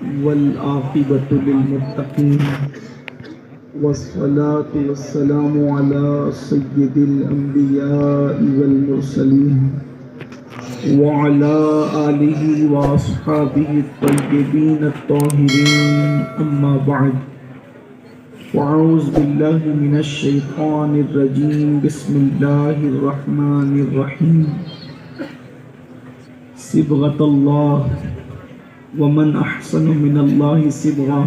والعاقبة للمتقين والصلاة والسلام على سيد الأنبياء والمرسلين وعلى آله وأصحابه الطيبين الطاهرين أما بعد وأعوذ بالله من الشيطان الرجيم بسم الله الرحمن الرحيم صبغة الله ومن أحسن من الله صبغة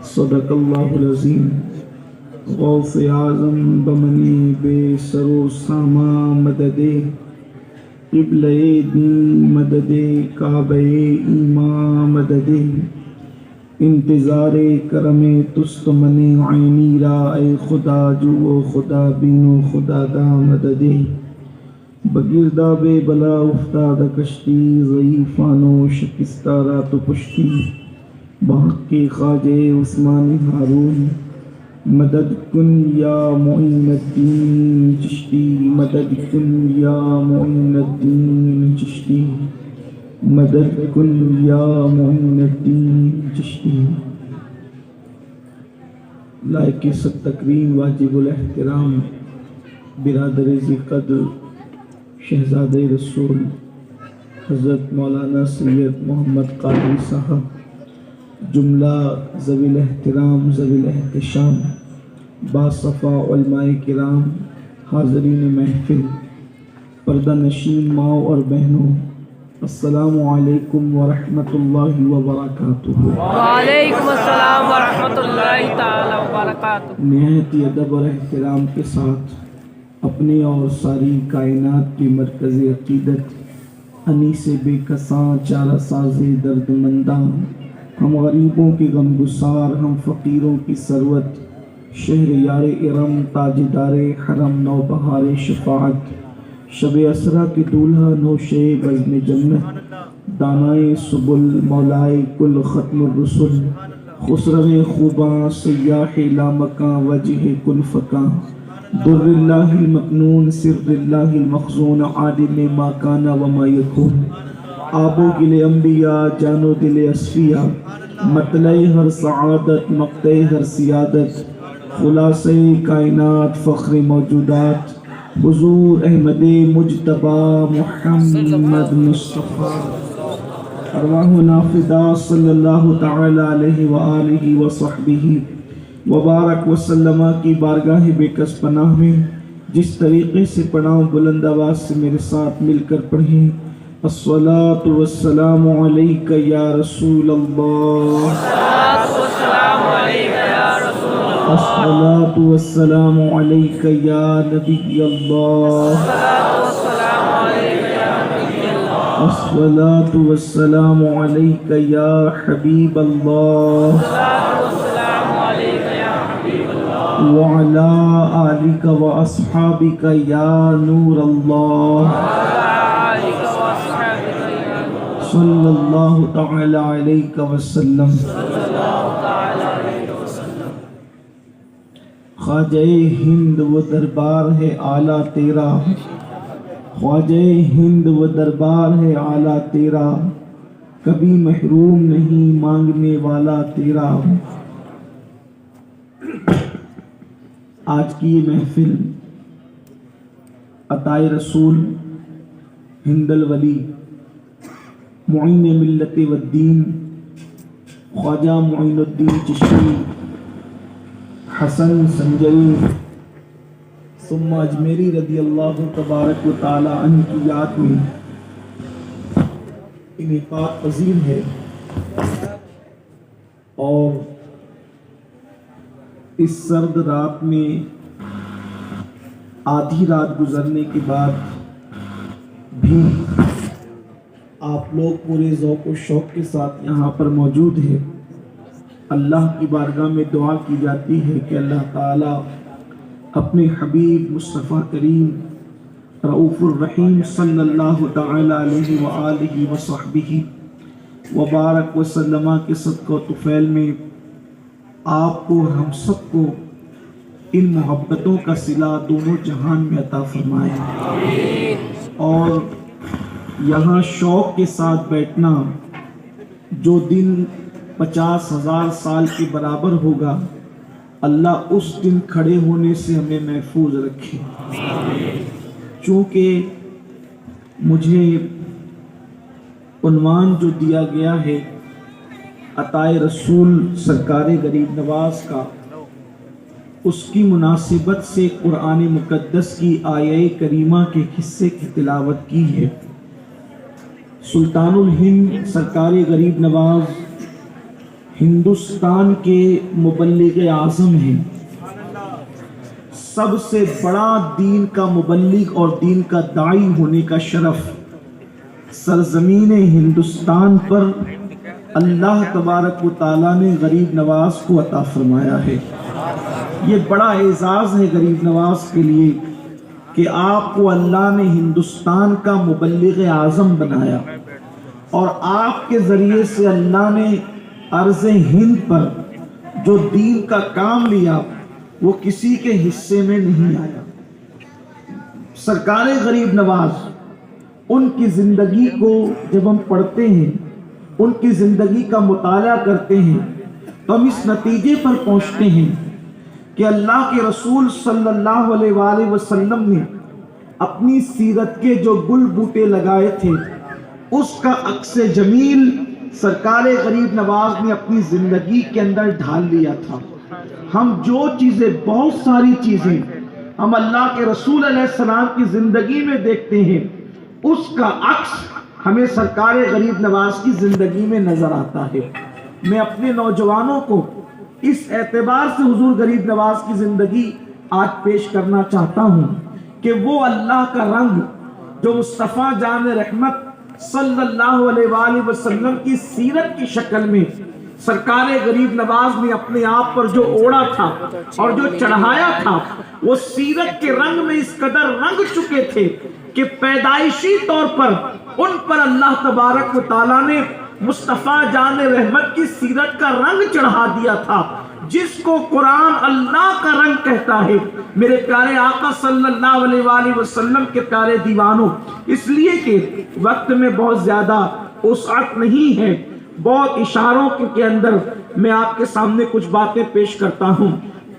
صدق الله العظيم غوث اعظم بمنی بے سر و ساما مددے قبلِ دین مددے کعبہ ایمان مددے انتظار کرم تست من عینی را اے خدا جو خدا بینو خدا دا مددے بگرداب بلا افتاد کشتی ضعیفانو شکستہ رات و پشتی بحق کے خواجہ عثمان ہارون مدد کن یا معین الدین چشتی مدد کن یا معین الدین چشتی مدد کن یا معین الدین چشتی لائق صد تکریم واجب الاحترام برادر ذی قدر شہزاد رسول حضرت مولانا سید محمد قادری صاحب جملہ ذوی الاحترام ذوی الاحتشام باصفا علماء کرام حاضرین محفل پردہ نشین ماؤں اور بہنوں السلام علیکم ورحمۃ اللہ وبرکاتہ۔ وعلیکم السلام ورحمۃ اللہ تعالی وبرکاتہ۔ نہایت ادب اور احترام کے ساتھ اپنے اور ساری کائنات کی مرکز عقیدت انیس بے کساں چارہ ساز درد منداں ہم غریبوں کی غم گسار ہم فقیروں کی ثروت شہر یار ارم تاجدار حرم نوبہار شفاعت شب اسرا کے دولہا نوشے بزم جنت دانائے سبل مولائے کل ختم الرسل خسرو خوباں سیاح لامکاں وجہ کل فکاں در اللہ المکنون سر اللہ المخزون عادل ما کانا وما یکون آب و گل انبیاء جان و دل اصفیاء مطلع ہر سعادت مقطع ہر سیادت خلاصہ کائنات فخر موجودات حضور احمد مجتبی محمد مصطفیٰ ارواحنا فدا صلی اللہ تعالی علیہ وآلہ وصحبہ وبارک وسلم کی بارگاہ بے کس پناہ میں جس طریقے سے پڑھاؤں بلند آواز سے میرے ساتھ مل کر پڑھیں الصلاۃ والسلام علیک یا رسول اللہ، الصلاۃ والسلام علیک یا نبی اللہ، الصلاۃ والسلام علیک یا حبیب اللہ وعلا آلک و اصحابک یا نور اللہ صلی اللہ تعالی علیہ وسلم۔ خواجہ ہند و دربار ہے اعلیٰ تیرا، خواجہ ہند و دربار ہے اعلیٰ تیرا، کبھی محروم نہیں مانگنے والا تیرا۔ آج کی یہ محفل عطائے رسول ہند الولی معین ملت والدین خواجہ معین الدین چشتی حسن سنجری ثم اجمیری رضی اللہ تبارک و تعالی عنہ کی یاد میں انعقاد پذیر ہے، اور اس سرد رات میں آدھی رات گزرنے کے بعد بھی آپ لوگ پورے ذوق و شوق کے ساتھ یہاں پر موجود ہیں۔ اللہ کی بارگاہ میں دعا کی جاتی ہے کہ اللہ تعالیٰ اپنے حبیب مصطفیٰ کریم رؤوف الرحیم صلی اللہ تعالی علیہ وآلہ وصحبہ وبارک وسلم کے صدقہ و طفیل میں آپ کو ہم سب کو ان محبتوں کا صلہ دونوں جہان میں عطا فرمائے، اور یہاں شوق کے ساتھ بیٹھنا جو دن 50,000 سال کے برابر ہوگا. اللہ اس دن کھڑے ہونے سے ہمیں محفوظ رکھے. چونکہ مجھے عنوان جو دیا گیا ہے عطائے رسول سرکار غریب نواز کا، اس کی مناسبت سے قرآن مقدس کی آیہ کریمہ کے حصے کی تلاوت کی ہے. سلطان الہند سرکار غریب نواز ہندوستان کے مبلغ اعظم ہیں. سب سے بڑا دین کا مبلغ اور دین کا داعی ہونے کا شرف سرزمین ہندوستان پر اللہ تبارک و تعالیٰ نے غریب نواز کو عطا فرمایا ہے. یہ بڑا اعزاز ہے غریب نواز کے لیے کہ آپ کو اللہ نے ہندوستان کا مبلغ اعظم بنایا، اور آپ کے ذریعے سے اللہ نے ارض ہند پر جو دین کا کام لیا وہ کسی کے حصے میں نہیں آیا. سرکار غریب نواز، ان کی زندگی کو جب ہم پڑھتے ہیں، ان کی زندگی کا مطالعہ کرتے ہیں، تو ہم اس نتیجے پر پہنچتے ہیں کہ اللہ کے رسول صلی اللہ علیہ وآلہ وسلم نے اپنی سیرت کے جو گل بوٹے لگائے تھے اس کا عکس جمیل سرکار غریب نواز نے اپنی زندگی کے اندر ڈھال لیا تھا. ہم جو چیزیں، بہت ساری چیزیں ہم اللہ کے رسول علیہ السلام کی زندگی میں دیکھتے ہیں، اس کا عکس ہمیں سرکار غریب نواز کی زندگی میں نظر آتا ہے. میں اپنے نوجوانوں کو اس اعتبار سے حضور غریب نواز کی زندگی آج پیش کرنا چاہتا ہوں کہ وہ اللہ کا رنگ جو مصطفیٰ جان رحمت صلی اللہ علیہ وآلہ وسلم کی سیرت کی شکل میں سرکار غریب نواز نے اپنے آپ پر جو اوڑا تھا اور جو چڑھایا تھا، وہ سیرت کے رنگ میں اس قدر رنگ چکے تھے کہ پیدائشی طور پر ان پر اللہ تبارک و تعالیٰ نے مصطفیٰ جان رحمت کی سیرت کا رنگ چڑھا دیا تھا، جس کو قرآن اللہ کا رنگ کہتا ہے. میرے پیارے آقا صلی اللہ علیہ وآلہ وسلم کے پیارے دیوانوں، اس لیے کہ وقت میں بہت زیادہ وسعت نہیں ہے، بہت اشاروں کے اندر میں آپ کے سامنے کچھ باتیں پیش کرتا ہوں.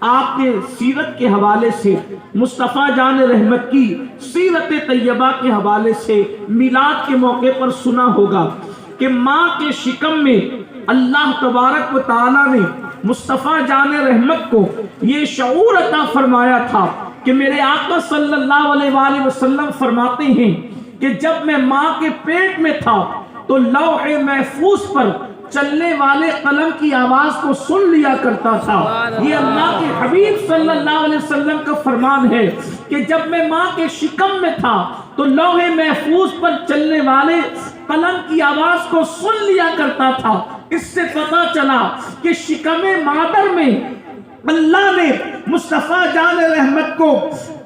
آپ نے سیرت کے حوالے سے، مصطفیٰ جان رحمت کی سیرت طیبہ کے حوالے سے میلاد کے موقع پر سنا ہوگا کہ ماں کے شکم میں اللہ تبارک و تعالیٰ نے مصطفیٰ جان رحمت کو یہ شعور عطا فرمایا تھا کہ میرے آقا صلی اللہ علیہ وآلہ وسلم فرماتے ہیں کہ جب میں ماں کے پیٹ میں تھا تو لوح محفوظ پر چلنے والے قلم کی آواز کو سن لیا کرتا تھا. یہ اللہ کے حبیب صلی اللہ علیہ وسلم کا فرمان ہے کہ جب میں ماں کے شکم میں تھا تو لوح محفوظ پر چلنے والے قلم کی آواز کو سن لیا کرتا تھا. اس سے پتہ چلا کہ شکم مادر میں اللہ نے مصطفیٰ جان رحمت کو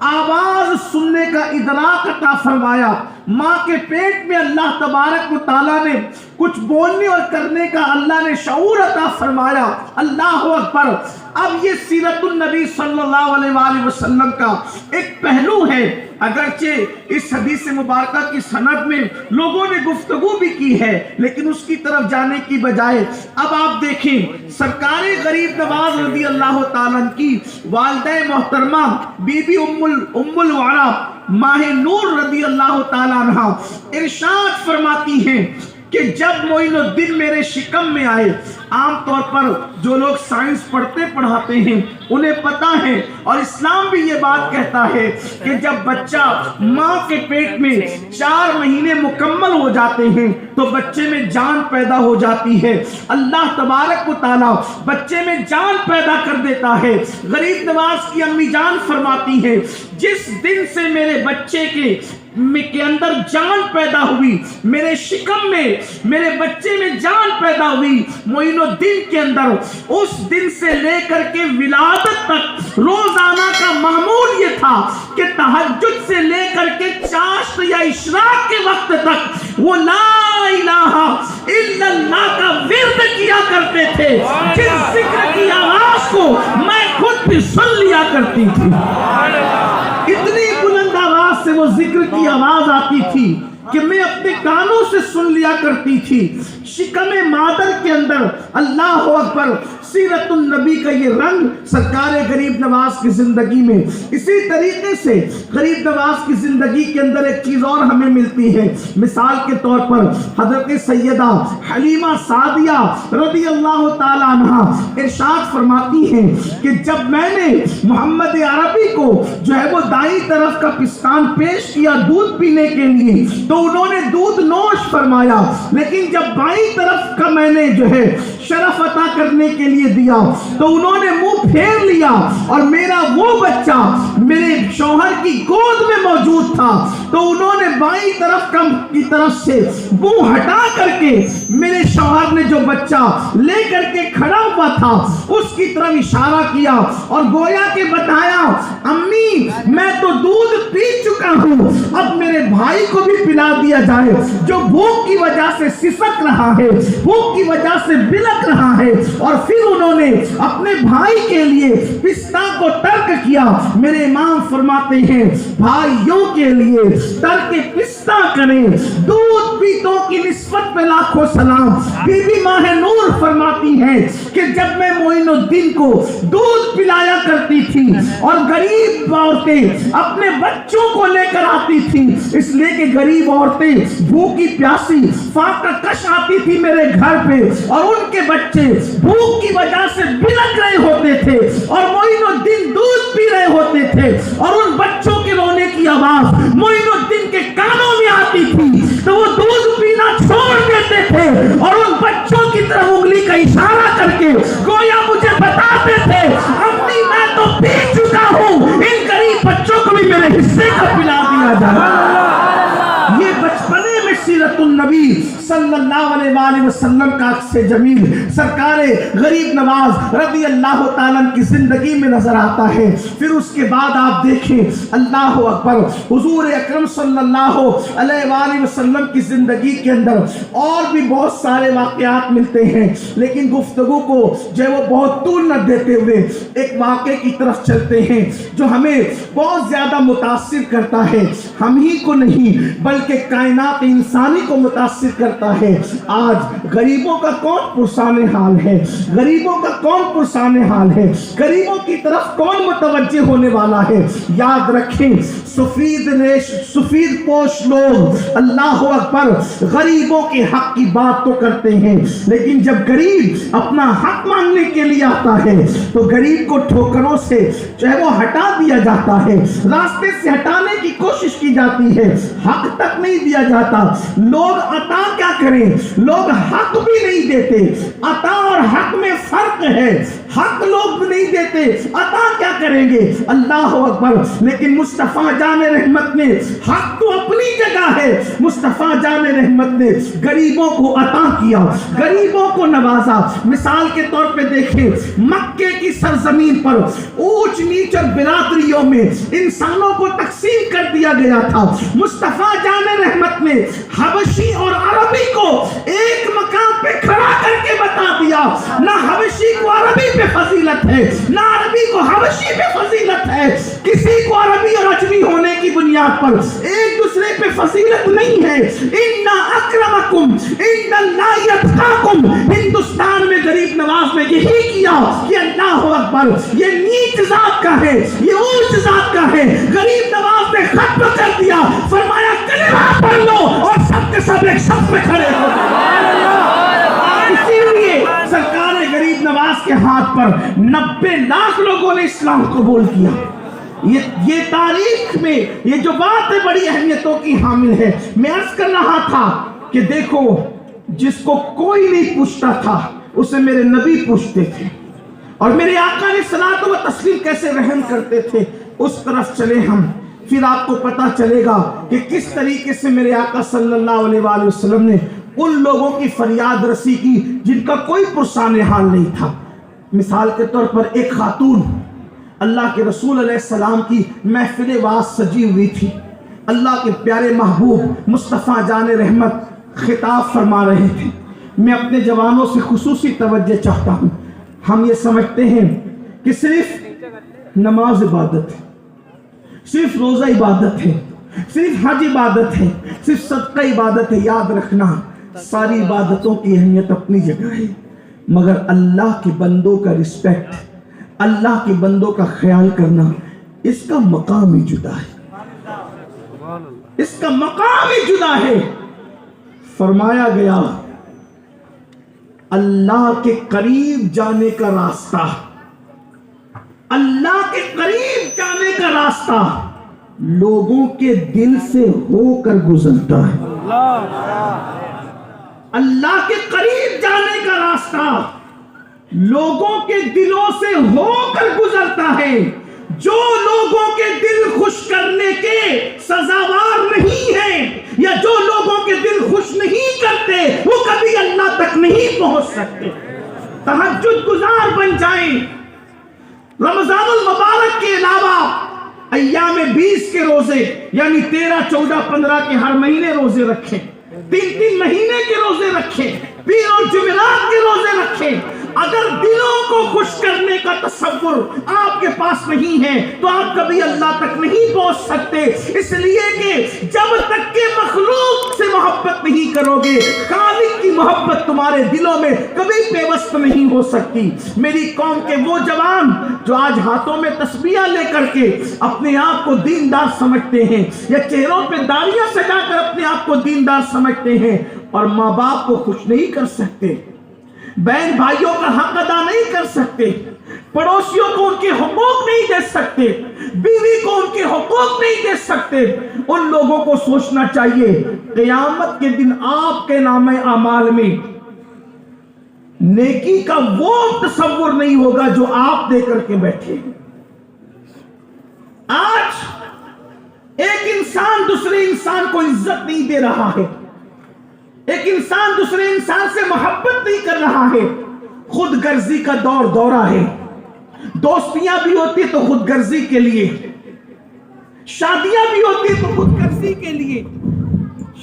آواز سننے کا ادراک عطا فرمایا. ماں کے پیٹ میں اللہ تبارک و تعالیٰ نے کچھ بولنے اور کرنے کا اللہ نے شعور عطا فرمایا. اللہ اکبر. اب یہ سیرت النبی صلی اللہ علیہ وآلہ وسلم کا ایک پہلو ہے. اگرچہ اس حدیث مبارکہ کی سند میں لوگوں نے گفتگو بھی کی ہے، لیکن اس کی طرف جانے کی بجائے اب آپ دیکھیں سرکار غریب نواز رضی اللہ تعالیٰ کی والدہ محترمہ بی بی ام الورا ماہ نور رضی اللہ تعالیٰ عنہ ارشاد فرماتی ہیں کہ جب معین الدین میرے شکم میں آئے، عام طور پر جو لوگ سائنس پڑھتے پڑھاتے ہیں انہیں پتا ہے، اور اسلام بھی یہ بات کہتا ہے کہ جب بچہ ماں کے پیٹ میں 4 مہینے مکمل ہو جاتے ہیں تو بچے میں جان پیدا ہو جاتی ہے. اللہ تبارک و تعالیٰ بچے میں جان پیدا کر دیتا ہے. غریب نواز کی امی جان فرماتی ہے جس دن سے میرے بچے کے اندر جان پیدا ہوئی، میرے شکم میں میرے بچے میں جان پیدا ہوئی معین الدین کے اندر، اس دن سے لے کر کے ولادت تک روزانہ کا معمول یہ تھا کہ تہجد سے لے کر کے چاشت یا اشراق کے وقت تک وہ لا الہ الا اللہ کا ورد کیا کرتے تھے، جس ذکر کی آواز کو میں خود بھی سن لیا کرتی تھی. اتنی بلند آواز سے وہ ذکر کی آواز آتی تھی کہ میں اپنے کانوں سے سن لیا کرتی تھی. شکم مادر کے کے اندر اللہ اکبر سیرت النبی کا یہ رنگ سرکار غریب نواز کی زندگی میں. اسی طریقے سے غریب نواز کی زندگی کے اندر ایک چیز اور ہمیں ملتی ہے. مثال کے طور پر حضرت سیدہ حلیمہ سعدیہ رضی اللہ تعالیٰ عنہ ارشاد فرماتی ہیں کہ جب میں نے محمد عربی کو جو ہے وہ دائیں طرف کا پستان پیش کیا دودھ پینے کے لیے تو انہوں نے دودھ نوش فرمایا، لیکن جب بائیں طرف کا میں نے جو ہے شرف عطا کرنے کے لیے دیا تو انہوں نے منہ پھیر لیا اور میرا وہ بچہ میرے شوہر کی گود میں موجود تھا تو انہوں نے بائیں طرف کی طرف سے منہ ہٹا کر کے میرے شوہر نے جو بچہ لے کر کے کھڑا ہوا تھا اس کی طرف اشارہ کیا اور گویا کہ بتایا امی میں تو دودھ پی چکا ہوں، اب میرے بھائی کو بھی پلا دیا جائے جو بھوک کی وجہ سے سسک رہا ہے، بھوک کی وجہ سے بلک رہا ہے. اور پھر انہوں نے اپنے بھائی کے لیے پستہ کو ترک کیا. میرے امام فرماتے ہیں بھائیوں کے لیے ترک پستہ کریں. دودھ پیتوں کی نسبت پہ لاکھوں سلام. بی بی ماہ نور فرماتی ہیں کہ جب میں معین الدین کو دودھ پلایا کرتی تھی اور غریب عورتیں اپنے بچوں کو لے کر آتی تھی، اس لیے کہ غریب عورتیں بھوکی پیاسی فاقہ کش آتی تھی میرے گھر پہ اور ان کے بچے بھوک کی وجہ سے بلک رہے ہوتے تھے اور معین الدین دودھ پی رہے ہوتے تھے اور ان بچوں کے رونے کی آواز معین الدین کے کانوں میں آتی تھی تو وہ دودھ پینا چھوڑ دیتے تھے اور ان بچوں کی طرف انگلی کا اشارہ کر کے گویا مجھے بتاتے تھے امی میں تو پی چکا ہوں، ان غریب بچوں کو بھی میرے حصے کا پلا دیا جائے. یہ بچپنے میں سیرت النبی صلی اللہ علیہ وآلہ وسلم کا عکس جمیل سرکار غریب نواز رضی اللہ تعالیٰ کی زندگی میں نظر آتا ہے. پھر اس کے بعد آپ دیکھیں اللہ اکبر حضور اکرم صلی اللہ علیہ وآلہ وسلم کی زندگی کے اندر اور بھی بہت سارے واقعات ملتے ہیں، لیکن گفتگو کو جو ہے وہ بہت طول نہ دیتے ہوئے ایک واقعے کی طرف چلتے ہیں جو ہمیں بہت زیادہ متاثر کرتا ہے. ہم ہی کو نہیں بلکہ کائنات انسانی کو متاثر کرتا ہے. آج غریبوں کا کون پرسان حال ہے، غریبوں کا کون پرسان حال ہے، غریبوں کی طرف کون متوجہ ہونے والا ہے. یاد رکھیں سفید پوش لوگ اللہ اکبر غریبوں کے حق کی بات تو کرتے ہیں، لیکن جب غریب اپنا حق مانگنے کے لیے آتا ہے تو غریب کو ٹھوکروں سے جو ہے وہ ہٹا دیا جاتا ہے، راستے سے ہٹانے کی کوشش کی جاتی ہے، حق تک نہیں دیا جاتا. لوگ عطا کیا کریں، لوگ حق بھی نہیں دیتے. عطا اور حق میں فرق ہے، حق لوگ بھی نہیں دیتے، عطا کیا کریں گے. اللہ اکبر. لیکن مصطفیٰ جان رحمت نے حق تو اپنی جگہ ہے، مصطفیٰ جان رحمت نے غریبوں کو عطا کیا، غریبوں کو نوازا. مثال کے طور پہ دیکھیں مکے کی سرزمین پر اونچ نیچ اور برادریوں میں انسانوں کو تقسیم کر دیا گیا تھا. مصطفیٰ جان رحمت نے حبشی اور عربی کو ایک مقام پہ کھڑا کر کے بتا دیا نہ حبشی کو عربی پہ فضیلت ہے نہ عربی کو حبشی پہ فضیلت ہے. کسی کو عربی اور اجمی ہونے کی بنیاد پر ایک دوسرے پہ فضیلت نہیں ہے. ان اکرمکم عند اللہ اتقاکم. ہندوستان میں غریب نواز نے یہی کیا کہ اللہ اکبر یہ نیچ ذات کا ہے، یہ اونچ ذات کا ہے. غریب نواز نے ختم کر دیا، فرمایا کلمہ پڑھ لو اور سب کے سب ایک صف میں کھڑے ہو. اسی لیے سرکار غریب نواز کے ہاتھ پر 90 لاکھ لوگوں نے اسلام قبول کیا. یہ تاریخ میں یہ جو بات ہے بڑی اہمیتوں کی حامل ہے. میں عرض کر رہا تھا کہ دیکھو جس کو کوئی نہیں پوچھتا تھا اسے میرے نبی پوچھتے تھے اور میرے آقا نے صلاۃ و تسلیم کیسے رحم کرتے تھے. اس طرف چلے ہم، پھر آپ کو پتا چلے گا کہ کس طریقے سے میرے آقا صلی اللہ علیہ وآلہ وسلم نے ان لوگوں کی فریاد رسی کی جن کا کوئی پرسان حال نہیں تھا. مثال کے طور پر ایک خاتون اللہ کے رسول علیہ السلام کی محفل واعظ سجی ہوئی تھی. اللہ کے پیارے محبوب مصطفیٰ جان رحمت خطاب فرما رہے تھے. میں اپنے جوانوں سے خصوصی توجہ چاہتا ہوں. ہم یہ سمجھتے ہیں کہ صرف نماز عبادت ہے، صرف روزہ عبادت ہے، صرف حج عبادت ہے، صرف صدقہ عبادت ہے. یاد رکھنا ساری عبادتوں کی اہمیت اپنی جگہ ہے، مگر اللہ کے بندوں کا رسپیکٹ، اللہ کے بندوں کا خیال کرنا، اس کا مقام ہی جدا ہے، اس کا مقام ہی جدا ہے۔ فرمایا گیا اللہ کے قریب جانے کا راستہ، اللہ کے قریب جانے کا راستہ لوگوں کے دل سے ہو کر گزرتا ہے۔ اللہ کے قریب جانے کا راستہ لوگوں کے دلوں سے ہو کر گزرتا ہے۔ جو لوگوں کے دل خوش کرنے کے سزاوار نہیں ہیں، یا جو لوگوں کے دل خوش نہیں کرتے، وہ کبھی اللہ تک نہیں پہنچ سکتے۔ تہجد گزار بن جائیں، رمضان المبارک کے علاوہ ایام 20 کے روزے یعنی 13، 14، 15 کے ہر مہینے روزے رکھیں، 3 مہینے کے روزے رکھیں، پیر اور جمعرات کے روزے رکھیں۔ اگر دلوں کو خوش کرنے کا تصور آپ کے پاس نہیں ہے تو آپ کبھی اللہ تک نہیں پہنچ سکتے، اس لیے کہ جب تک کہ مخلوق سے محبت نہیں کرو گے، خالق کی محبت تمہارے دلوں میں کبھی پیوست نہیں ہو سکتی۔ میری قوم کے وہ جوان جو آج ہاتھوں میں تسبیحاں لے کر کے اپنے آپ کو دیندار سمجھتے ہیں، یا چہروں پہ داڑیاں سجا کر اپنے آپ کو دیندار سمجھتے ہیں، اور ماں باپ کو خوش نہیں کر سکتے، بہن بھائیوں کا حق ادا نہیں کر سکتے، پڑوسیوں کو ان کے حقوق نہیں دے سکتے، بیوی کو ان کے حقوق نہیں دے سکتے، ان لوگوں کو سوچنا چاہیے قیامت کے دن آپ کے نامہ اعمال میں نیکی کا وہ تصور نہیں ہوگا جو آپ دے کر کے بیٹھے۔ آج ایک انسان دوسرے انسان کو عزت نہیں دے رہا ہے، ایک انسان دوسرے انسان سے محبت نہیں کر رہا ہے، خود غرضی کا دورہ ہے۔ دوستیاں بھی ہوتی تو خود غرضی کے لیے، شادیاں بھی ہوتی تو خود غرضی کے لیے،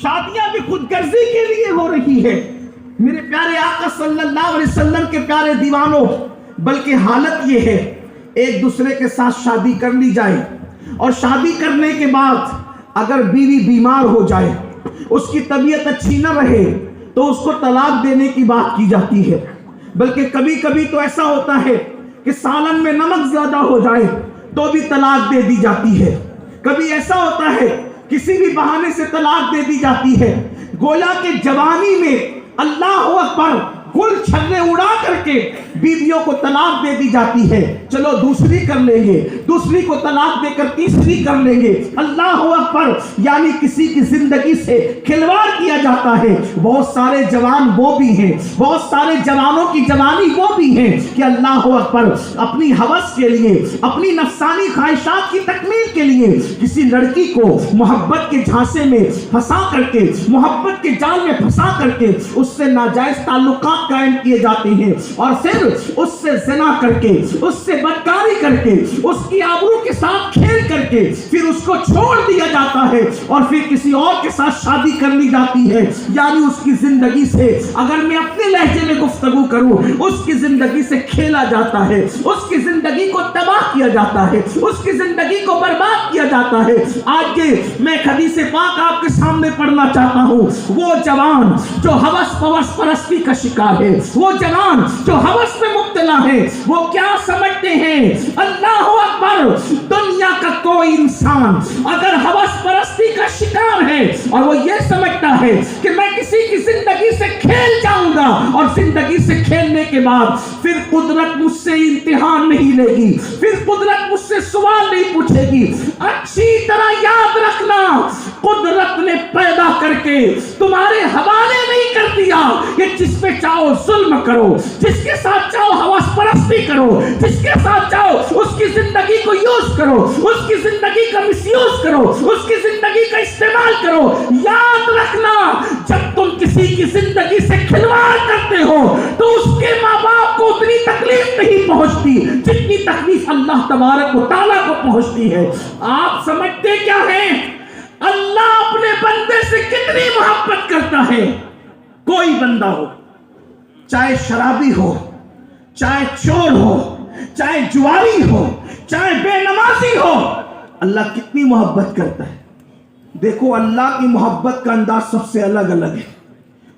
شادیاں بھی خود غرضی کے لیے ہو رہی ہے۔ میرے پیارے آقا صلی اللہ علیہ وسلم کے پیارے دیوانوں، بلکہ حالت یہ ہے ایک دوسرے کے ساتھ شادی کر لی جائے، اور شادی کرنے کے بعد اگر بیوی بیمار ہو جائے، اس کی طبیعت اچھی نہ رہے، تو اس کو طلاق دینے کی بات کی جاتی ہے۔ بلکہ کبھی کبھی تو ایسا ہوتا ہے کہ سالن میں نمک زیادہ ہو جائے تو بھی طلاق دے دی جاتی ہے۔ کبھی ایسا ہوتا ہے کسی بھی بہانے سے طلاق دے دی جاتی ہے۔ گویا کہ جوانی میں اللہ اکبر گل چھلے اڑا کر کے بیویوں کو طلاق دے دی جاتی ہے، چلو دوسری کر لیں گے، دوسری کو طلاق دے کر تیسری کر لیں گے، اللہ اکبر، یعنی کسی کی زندگی سے کھلواڑ کیا جاتا ہے۔ بہت سارے جوان وہ بھی ہیں، بہت سارے جوانوں کی جوانی وہ بھی ہیں کہ اللہ اکبر اپنی ہوس کے لیے، اپنی نفسانی خواہشات کی تکمیل کے لیے کسی لڑکی کو محبت کے جھانسے میں پھنسا کر کے، محبت کے جال میں پھنسا کر کے اس سے ناجائز تعلقات قائم کیے جاتے ہیں، اور پھر اس سے زنا کر کے، اس سے بدکاری کر کے، اس کی آبرو کے ساتھ کھیل کر کے پھر اس کو چھوڑ دیا جاتا ہے، اور پھر کسی اور کے ساتھ شادی کر لی جاتی ہے۔ یعنی اس کی زندگی سے، اگر میں اپنے لہجے میں گفتگو کروں، اس کی زندگی سے کھیلا جاتا ہے، اس کی زندگی کو تباہ کیا جاتا ہے، اس کی زندگی کو برباد کیا جاتا ہے۔ آج میں ایک حدیث پاک آپ کے سامنے پڑھنا چاہتا ہوں۔ وہ جوان جو ہوس پوس پرستی کا شکار ہے، وہ جوان جو ہوس میں مبتلا ہے، وہ کیا سمجھتے ہیں؟ اللہ اکبر، دنیا کا کوئی انسان اگر ہوس پرستی کا شکار ہے اور وہ یہ سمجھتا ہے کہ میں کسی کی زندگی سے کھیل جاؤں گا، اور زندگی سے کھیلنے کے بعد پھر قدرت مجھ سے امتحان نہیں لے گی، پھر قدرت مجھ سے سوال نہیں پوچھے گی، اچھی طرح یاد رکھنا، قدرت نے پیدا کر کے تمہارے حوالے نہیں کر دیا کہ جس پہ چاہو ظلم کرو، جس کے ساتھ چاہو حواس پرستی کرو، جس کے ساتھ چاہو اس کی زندگی کو یوز کرو، اس کی زندگی کا مس یوز کرو، اس کی زندگی کا استعمال کرو۔ یاد رکھنا، جب تم کسی کی زندگی سے کھلواڑ کرتے ہو تو اس کے ماں باپ کو اتنی تکلیف نہیں پہنچتی جتنی تکلیف اللہ تبارک و تعالیٰ کو پہنچتی ہے۔ آپ سمجھتے کیا ہیں اللہ اپنے بندے سے کتنی محبت کرتا ہے؟ کوئی بندہ ہو، چاہے شرابی ہو، چاہے چور ہو، چاہے جواری ہو، چاہے بے نمازی ہو، اللہ کتنی محبت کرتا ہے۔ دیکھو اللہ کی محبت کا انداز سب سے الگ الگ ہے۔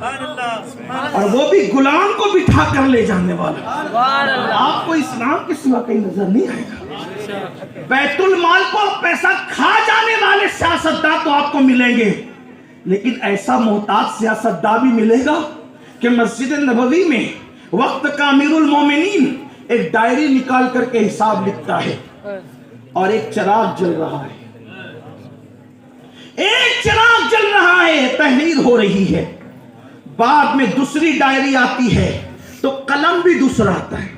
اور وہ بھی غلام کو بٹھا کر لے جانے والا. سبحان اللہ. آپ کو اسلام کے سوا کہیں نظر نہیں آئے گا. بیت المال کو پیسہ کھا جانے والے سیاستدان تو آپ کو ملیں گے, لیکن ایسا محتاط سیاستدان بھی ملے گا کہ مسجد نبوی میں وقت کا امیر المومنین ایک ڈائری نکال کر کے حساب لکھتا ہے اور ایک چراغ جل رہا ہے, ایک چراغ جل رہا ہے, تحریر ہو رہی ہے. بعد میں دوسری ڈائری آتی ہے تو قلم بھی دوسرا آتا ہے.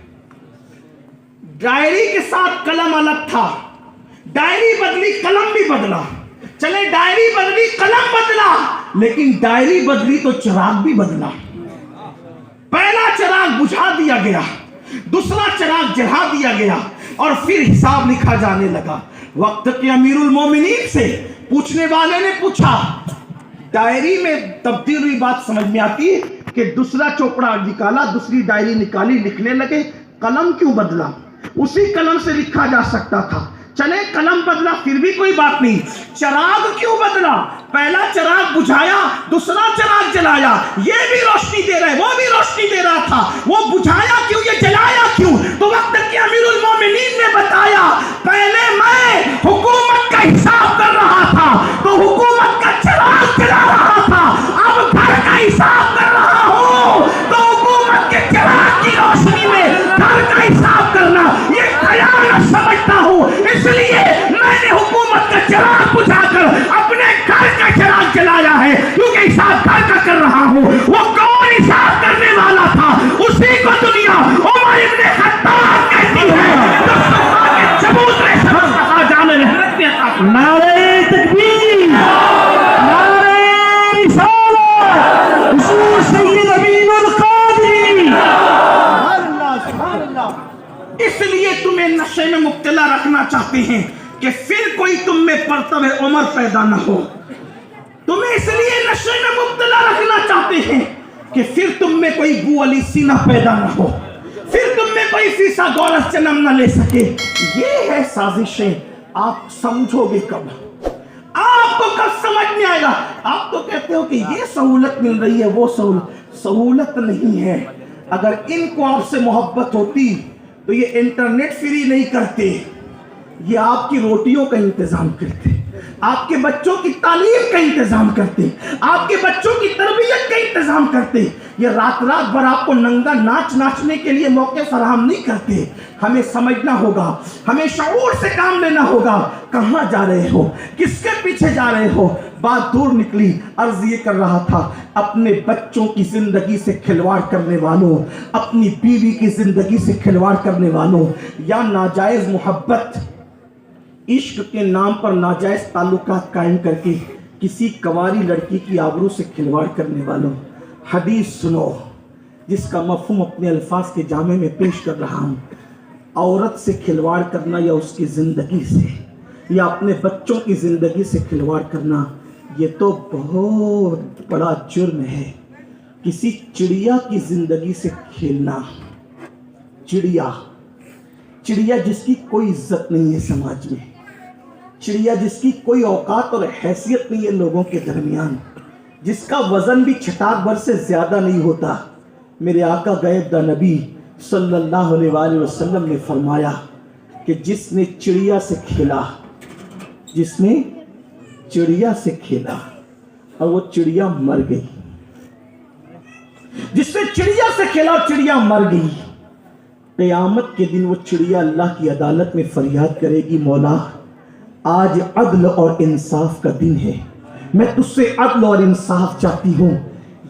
ڈائری کے ساتھ قلم الگ تھا, ڈائری بدلی قلم بھی بدلا. چلے ڈائری بدلی قلم بدلا, لیکن ڈائری بدلی تو چراغ بھی بدلا. پہلا چراغ بجھا دیا گیا, دوسرا چراغ جلا دیا گیا, اور پھر حساب لکھا جانے لگا. وقت کے امیر المومنین سے پوچھنے والے نے پوچھا, ڈائری میں تبدیل ہوئی بات سمجھ میں آتی ہے کہ دوسرا چوپڑا نکالا, دوسری ڈائری نکالی, لکھنے لگے, قلم کیوں بدلا؟ اسی قلم سے لکھا جا سکتا تھا. چلے قلم بدلا پھر بھی کوئی بات نہیں, چراغ کیوں بدلا؟ پہلا چراغ بجھایا, دوسرا چراغ جلایا, یہ بھی روشنی دے رہا ہے, وہ بھی روشنی دے رہا تھا, وہ بجھایا کیوں, یہ جلایا کیوں؟ تو وقت کے امیر المومنین نے بتایا, پہلے میں حکومت کا حساب کر رہا تھا تو حکومت کا چراغ جلا رہا تھا, اب گھر کا حساب کر رہا ہوں تو حکومت کے چراغ کی روشنی میں گھر کا حساب کرنا یہ خیانت سمجھتا ہوں. اس لیے میں نے حکومت کا چراغ بجھا کر اپنے گھر کا چراغ جلایا ہے, کیونکہ حساب گھر کا کر رہا ہوں. وہ کون حساب کرنے والا تھا؟ اسی کو دنیا عمر ابن خطاب کہتی ہے جو صفا کے چبوترے سے مصطفیٰ جان رحمت نے عطا کی. نعرہ تکبیر, نعرہ رسالت, حضور سید امین القادری. اس لیے تمہیں نشے میں مبتلا رکھنا چاہتے ہیں کہ پھر کوئی تم میں پرتو عمر پیدا نہ ہو. تمہیں اس لیے نشے میں مبتلا رکھنا چاہتے ہیں کہ پھر تم میں کوئی بو علی سینہ پیدا نہ ہو, پھر تم میں کوئی فیسا گورس جنم نہ لے سکے. یہ ہے سازشیں. آپ سمجھو گے کب؟ آپ کو کب سمجھ میں آئے گا؟ آپ تو کہتے ہو کہ یہ سہولت مل رہی ہے, وہ سہولت نہیں ہے. اگر ان کو آپ سے محبت ہوتی تو یہ انٹرنیٹ فری نہیں کرتے, یہ آپ کی روٹیوں کا انتظام کرتے, آپ کے بچوں کی تعلیم کا انتظام کرتے, آپ کے بچوں کی تربیت کا انتظام کرتے. یہ رات بھر آپ کو ننگا ناچنے کے لیے موقع فراہم نہیں کرتے. ہمیں سمجھنا ہوگا, ہمیں شعور سے کام لینا ہوگا. کہاں جا رہے ہو, کس کے پیچھے جا رہے ہو؟ بات دور نکلی. عرض یہ کر رہا تھا, اپنے بچوں کی زندگی سے کھلواڑ کرنے والوں, اپنی بیوی کی زندگی سے کھلواڑ کرنے والوں, یا ناجائز محبت, عشق کے نام پر ناجائز تعلقات قائم کر کے کسی کنواری لڑکی کی آبرو سے کھلواڑ کرنے والوں, حدیث سنو جس کا مفہوم اپنے الفاظ کے جامع میں پیش کر رہا ہوں. عورت سے کھلواڑ کرنا یا اس کی زندگی سے یا اپنے بچوں کی زندگی سے کھلواڑ کرنا, یہ تو بہت بڑا جرم ہے. کسی چڑیا کی زندگی سے کھیلنا, چڑیا جس کی کوئی عزت نہیں ہے سماج میں, چڑیا جس کی کوئی اوقات اور حیثیت نہیں ہے لوگوں کے درمیان, جس کا وزن بھی چھٹاک بھر سے زیادہ نہیں ہوتا. میرے آقا غیب دا نبی صلی اللہ علیہ وآلہ وسلم نے فرمایا کہ جس نے چڑیا سے کھیلا, جس نے چڑیا سے کھیلا اور وہ چڑیا مر گئی, جس نے چڑیا سے کھیلا اور چڑیا مر گئی, قیامت کے دن وہ چڑیا اللہ کی عدالت میں فریاد کرے گی, مولا آج عدل اور انصاف کا دن ہے, میں تجھ سے عدل اور انصاف چاہتی ہوں.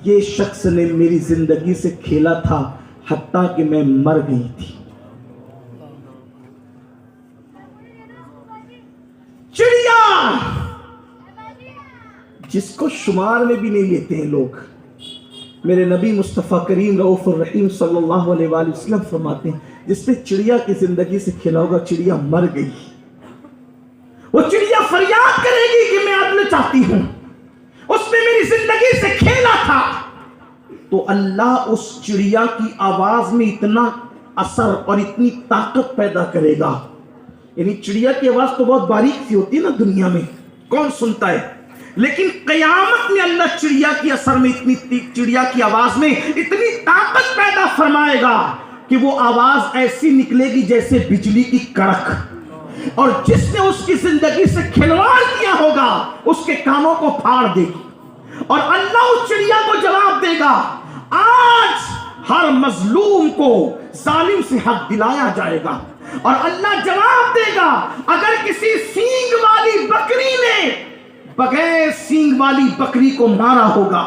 یہ شخص نے میری زندگی سے کھیلا تھا حتیٰ کہ میں مر گئی تھی. چڑیا جس کو شمار میں بھی نہیں لیتے ہیں لوگ. میرے نبی مصطفیٰ کریم رؤوف الرحیم صلی اللہ علیہ وآلہ وسلم فرماتے ہیں, جس نے چڑیا کی زندگی سے کھیلا ہوگا, چڑیا مر گئی. وہ چڑیا فریاد کرے گی کہ میں عدل چاہتی ہوں, اس نے میری زندگی سے کھیلا تھا. تو اللہ اس چڑیا کی آواز میں اتنا اثر اور اتنی طاقت پیدا کرے گا. یعنی چڑیا کی آواز تو بہت باریک سی ہوتی ہے نا دنیا میں, کون سنتا ہے, لیکن قیامت میں اللہ چڑیا کی اثر میں چڑیا کی آواز میں اتنی طاقت پیدا فرمائے گا کہ وہ آواز ایسی نکلے گی جیسے بجلی کی کڑک، اور جس نے اس کی زندگی سے کھلواڑ کیا ہوگا اس کے کانوں کو پھاڑ دے گی، اور اللہ اس چڑیا کو جواب دے گا آج ہر مظلوم کو ظالم سے حق دلایا جائے گا، اور اللہ جواب دے گا اگر کسی سینگ والی بکری نے بغیر سینگ والی بکری کو مارا ہوگا،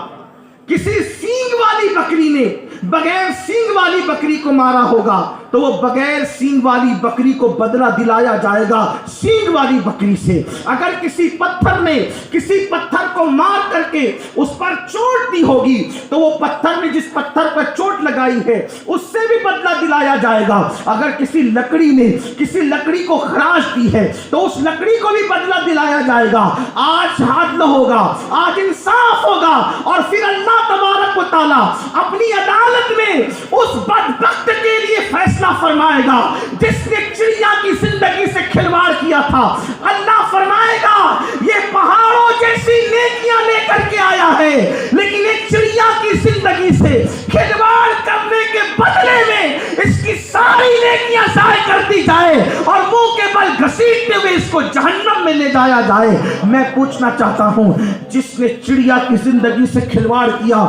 کسی سینگ والی بکری نے بغیر سینگ والی بکری کو مارا ہوگا تو وہ بغیر سینگ والی بکری کو بدلہ دلایا جائے گا سینگ والی بکری سے۔ اگر کسی پتھر نے کسی پتھر کو مار کر کے اس پر چوٹ دی ہوگی تو وہ پتھر نے جس پتھر پر چوٹ لگائی ہے اس سے بھی بدلہ دلایا جائے گا۔ اگر کسی لکڑی نے کسی لکڑی کو خراش دی ہے تو اس لکڑی کو بھی بدلہ دلایا جائے گا۔ آج عدل ہوگا، آج انصاف ہوگا، اور پھر اللہ تبارک و تعالی اپنی عدالت میں اس بدبخت کے لیے فیصلہ فرمائے گا جس نے چڑیا کی زندگی سے کھلواڑ کیا تھا۔ اللہ فرمائے گا یہ پہاڑوں جیسی نیکیاں لے کر کے آیا ہے، لیکن ایک چڑیا کی زندگی سے کھلواڑ کرنے کے بدلے میں اس کی ساری نیکیاں ضائع کر دی جائے اور منہ کے بل گھسیٹتے ہوئے اس کو جہنم میں لے جایا جائے۔ میں پوچھنا چاہتا ہوں جس نے چڑیا کی زندگی سے کھلواڑ کیا،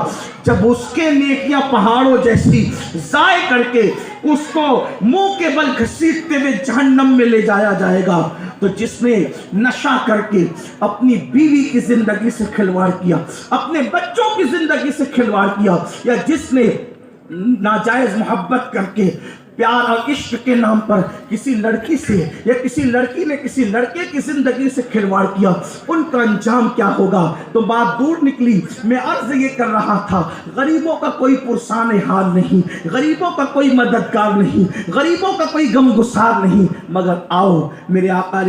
جب اس کے نیکیاں پہاڑوں جیسی ضائع کر کے اس کو منہ کے بل گھسیٹتے ہوئے جہنم میں لے جایا جائے گا، تو جس نے نشہ کر کے اپنی بیوی کی زندگی سے کھلواڑ کیا، اپنے بچوں کی زندگی سے کھلواڑ کیا، یا جس نے ناجائز محبت کر کے پیار اور عشق کے نام پر کسی لڑکی سے یا کسی لڑکی نے کسی لڑکے کی زندگی سے کھلواڑ کیا، ان کا انجام کیا ہوگا؟ تو بات دور نکلی۔ میں عرض یہ کر رہا تھا غریبوں کا کوئی پرسان حال نہیں، غریبوں کا کوئی مددگار نہیں، غریبوں کا کوئی غم گسار نہیں، مگر آؤ میرے آقا